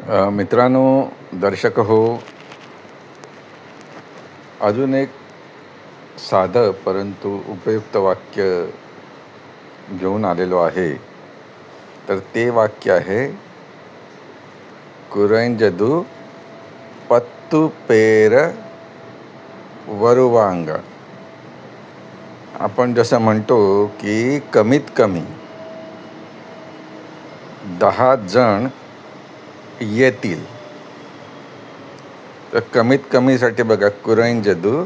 मित्रांनो, दर्शक हो, अजून एक साधं परंतु उपयुक्त वाक्य घेऊन आलेलो आहे. तर ते वाक्य आहे, कुरंजदू पत्तू पेर वरुवांग. आपण जसं म्हणतो की कमीत कमी 10 जण येतील. तर कमीत कमीसाठी बघा, कुरंजदू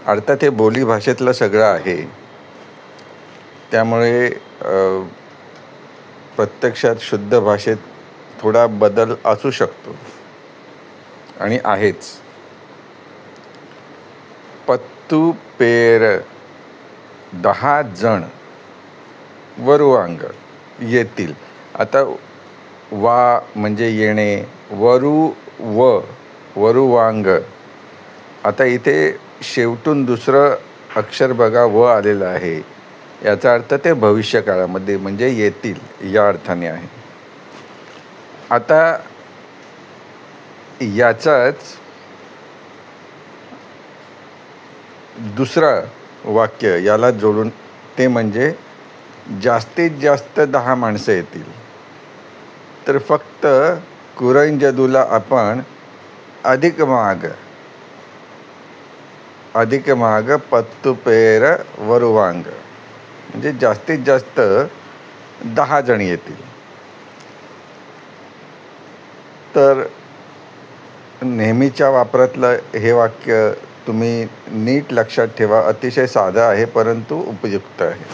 अर्थात हे बोली भाषेतलं सगळं आहे. त्यामुळे प्रत्यक्षात शुद्ध भाषेत थोडा बदल असू शकतो आणि आहेच. पत्तू पेर 10 जण वरुवांग येतील. आता वा म्हणजे येणे, वरुवांग. आता इथे शेवटून दुसरं अक्षर बघा, व आलेलं आहे. याचा अर्थ ते भविष्यकाळामध्ये म्हणजे येतील या अर्थाने आहे. आता याचाच दुसरं वाक्य याला जोडून, ते म्हणजे जास्तीत जास्त 10 माणसं येतील. तर फक्त कुरंजदूला आपण अधिक माग पत्तू पेर वरुवांग म्हणजे जास्तीत जास्त 10 जण येतील. तर नेहमीच्या वापरातलं हे वाक्य तुम्ही नीट लक्षात ठेवा. अतिशय साधं आहे परंतु उपयुक्त आहे.